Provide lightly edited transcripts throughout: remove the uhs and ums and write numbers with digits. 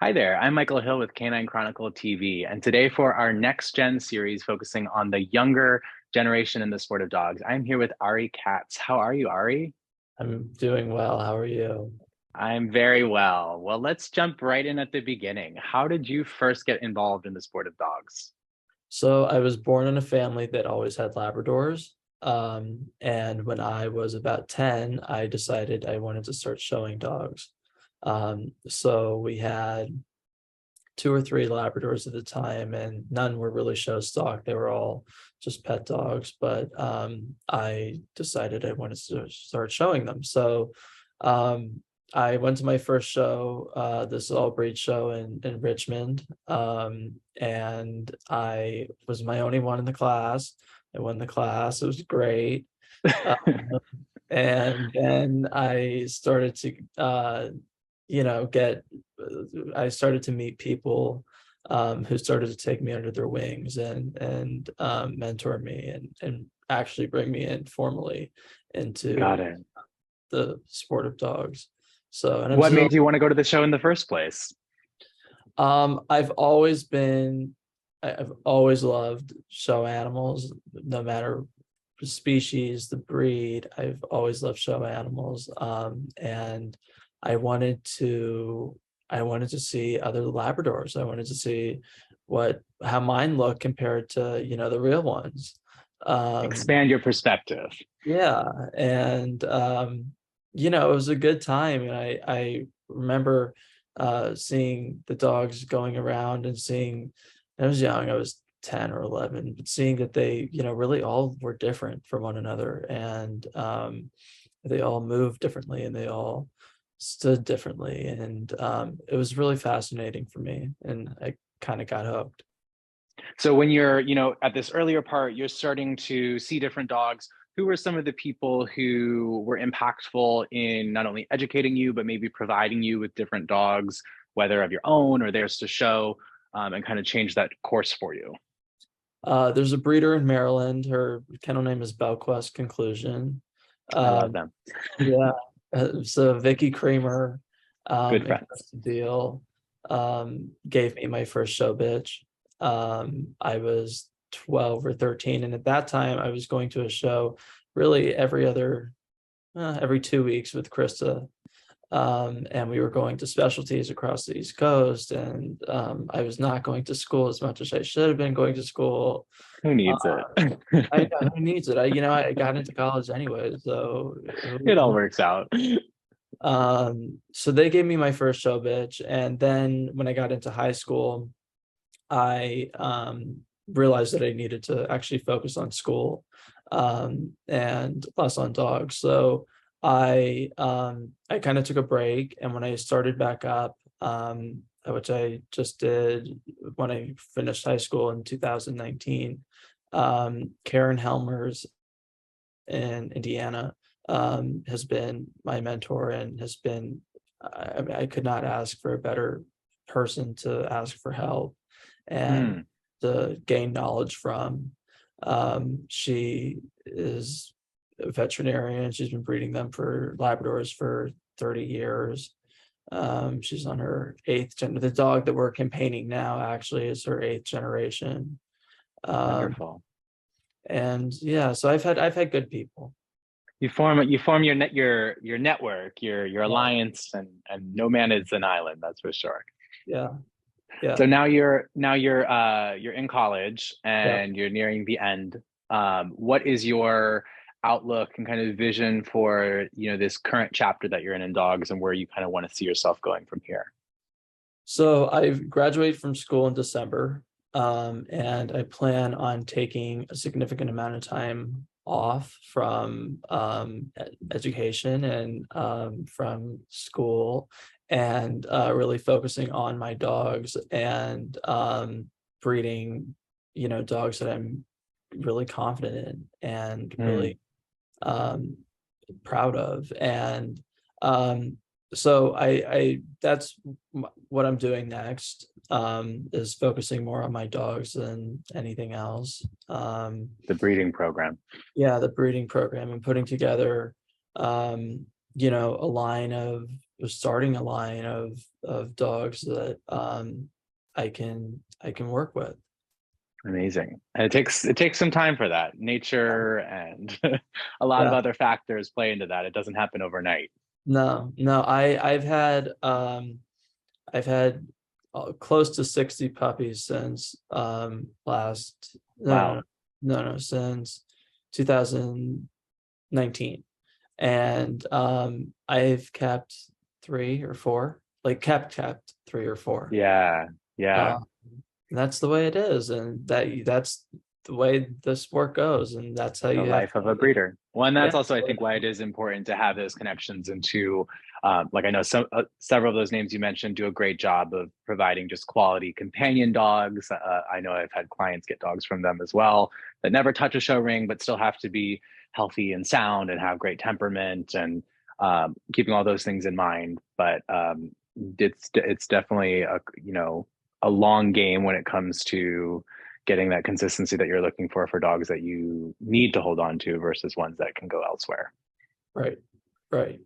Hi there, I'm Michael Hill with Canine Chronicle TV, and today for our Next Gen series focusing on the younger generation in the sport of dogs, I'm here with Ari Katz. How are you, Ari? I'm doing well. How are you? I'm very well. Well, let's jump right in at the beginning. How did you first get involved in the sport of dogs? So I was born in a family that always had Labradors. And when I was about 10, I decided I wanted to start showing dogs. So we had two or three Labradors at the time, and none were really show stock. They were all just pet dogs. But I decided I wanted to start showing them. So um, I went to my first show, this all breed show in Richmond, and I was my only one in the class. I won the class. It was great. Uh, and then I started to get I started to meet people who started to take me under their wings and mentor me and actually bring me in formally Got into it. the sport of dogs. So, and I'm What still made you want to go to the show in the first place? I've always been I've always loved show animals, no matter the species, the breed. I've always loved show animals. And I wanted to I wanted to see other Labradors. I wanted to see what how mine look compared to, the real ones. Um, Expand your perspective. yeah, and it was a good time, and I remember seeing the dogs going around and seeing. I was young, I was 10 or 11, but seeing that they, really all were different from one another, and they all moved differently and they all stood differently, and it was really fascinating for me, and I kind of got hooked. So when you're, at this earlier part, you're starting to see different dogs. Who were some of the people who were impactful in not only educating you, but maybe providing you with different dogs, whether of your own or theirs to show, and kind of change that course for you? There's a breeder in Maryland. Her kennel name is Belquest Conclusion. I love Um, them. yeah, so Vicky Creamer, Good friends. across the deal, gave me my first show bitch. I was 12 or 13, and at that time I was going to a show really every 2 weeks with Krista. And we were going to specialties across the East Coast, and I was not going to school as much as I should have been going to school. Who needs it? Uh, I know who needs it. I got into college anyway, so It all works out. so they gave me my first show bitch, and then when I got into high school, I realized that I needed to actually focus on school, and less on dogs. So I kind of took a break, and when I started back up, which I just did when I finished high school in 2019, Karen Helmers in Indiana has been my mentor and has been, I mean, I could not ask for a better person to ask for help and Mm, to gain knowledge from. She is a veterinarian. She's been breeding them for Labradors for 30 years. She's on her eighth gen. The dog that we're campaigning now actually is her eighth generation. Um, wonderful. and yeah, so I've had good people. You form your network, your Yeah, alliance, and no man is an island, that's for sure. yeah, yeah, So now you're in college yeah. and you're nearing the end. What is your outlook and kind of vision for this current chapter that you're in dogs and where you kind of want to see yourself going from here? So I've graduated from school in December, and I plan on taking a significant amount of time off from education and from school, and really focusing on my dogs and breeding, dogs that I'm really confident in and Mm, really um, proud of. And um, so I that's what I'm doing next, is focusing more on my dogs than anything else. the breeding program. Yeah, the breeding program and putting together, a line of was starting a line of dogs that I can work with. Amazing. And it takes some time for that. Nature and a lot of Yeah. other factors play into that. It doesn't happen overnight. No, no, I've had close to 60 puppies since last Wow. since 2019. And I've kept three or four, like kept three or four. Yeah. Yeah. Um, and that's the way it is, and that's the way the sport goes, and that's how The you have life of a breeder. Well, and yeah. that's also, I think, why it is important to have those connections into, like I know several of those names you mentioned do a great job of providing just quality companion dogs. I know I've had clients get dogs from them as well that never touch a show ring, but still have to be healthy and sound and have great temperament and keeping all those things in mind. But it's definitely a long game when it comes to getting that consistency that you're looking for dogs that you need to hold on to versus ones that can go elsewhere. Right, right.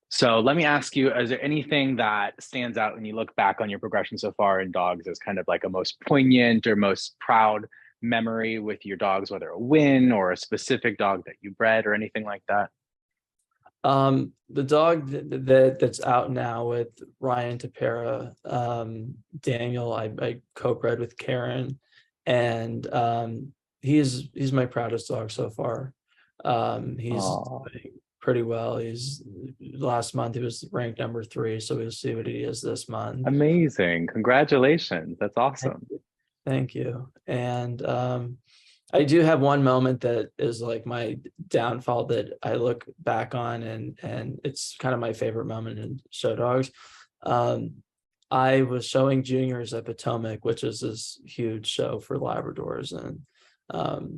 So let me ask you, is there anything that stands out when you look back on your progression so far in dogs as kind of like a most poignant or most proud memory with your dogs, whether a win or a specific dog that you bred or anything like that? The dog that's out now with Ryan Tapera, Daniel, I co-bred with Karen, and he's my proudest dog so far. He's Oh, doing pretty well. He's last month he was ranked number 3, so we'll see what he is this month. amazing. Congratulations. That's Thank awesome. you. Thank you. And I do have one moment that is like my downfall that I look back on, and it's kind of my favorite moment in show dogs. Um, I was showing juniors at Potomac, which is this huge show for Labradors, and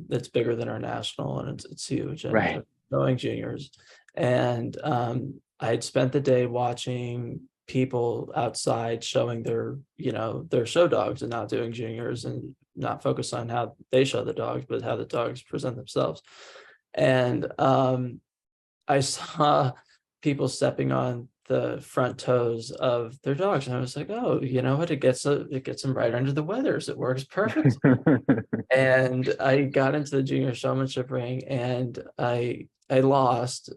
it's bigger than our national, and it's huge. And Right. showing juniors, and I had spent the day watching people outside showing their show dogs and not doing juniors and not focus on how they show the dogs, but how the dogs present themselves. And I saw people stepping on the front toes of their dogs, and I was like, oh, you know what? It gets them right under the withers. It works perfect. And I got into the junior showmanship ring, and I lost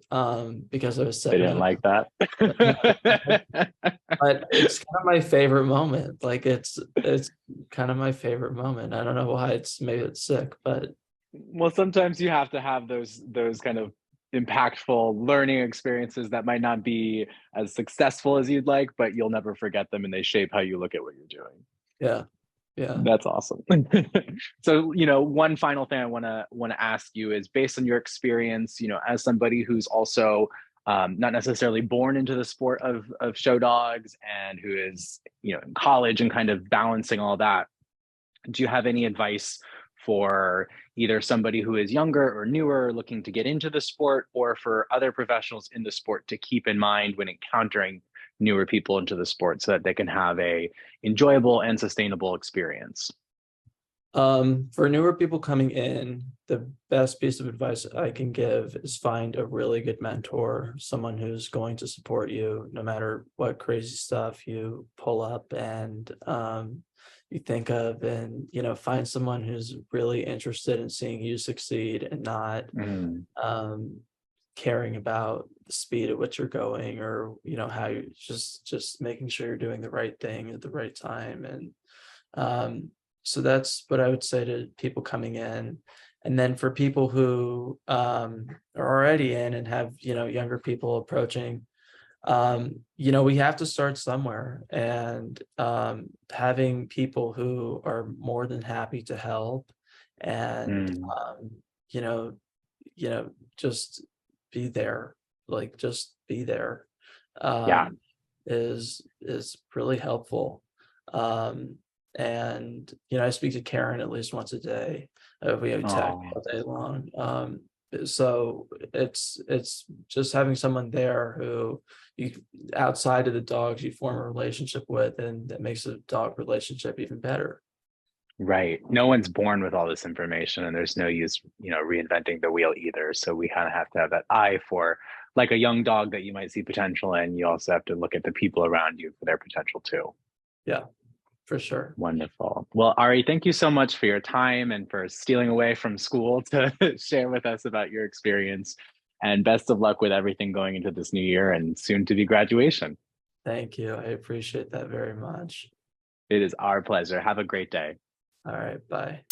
because I was They stepping didn't on. like that. But it's kind of my favorite moment. Like it's kind of my favorite moment. I don't know why. Maybe it's sick, but Well, sometimes you have to have those kind of impactful learning experiences that might not be as successful as you'd like, but you'll never forget them and they shape how you look at what you're doing. yeah, yeah. That's awesome. So, one final thing I want to ask you is based on your experience, as somebody who's also not necessarily born into the sport of show dogs and who is, in college and kind of balancing all that. Do you have any advice for either somebody who is younger or newer looking to get into the sport, or for other professionals in the sport to keep in mind when encountering newer people into the sport so that they can have a enjoyable and sustainable experience? For newer people coming in, the best piece of advice I can give is find a really good mentor, someone who's going to support you no matter what crazy stuff you pull up and you think of, and find someone who's really interested in seeing you succeed and not Mm, caring about the speed at which you're going, or how you just making sure you're doing the right thing at the right time. And so that's what I would say to people coming in. And then for people who are already in and have younger people approaching, we have to start somewhere, and having people who are more than happy to help, and mm, you know just be there, like just be there, yeah. is really helpful. um and I speak to Karen at least once a day. We have text Oh, all day long. So it's just having someone there who you, outside of the dogs, you form a relationship with, and that makes the dog relationship even better. Right. No one's born with all this information, and there's no use, reinventing the wheel either. So we kind of have to have that eye for like a young dog that you might see potential in. You also have to look at the people around you for their potential too. Yeah, for sure. Wonderful. Well, Ari, thank you so much for your time and for stealing away from school to share with us about your experience. And best of luck with everything going into this new year and soon to be graduation. Thank you. I appreciate that very much. It is our pleasure. Have a great day. All right, bye.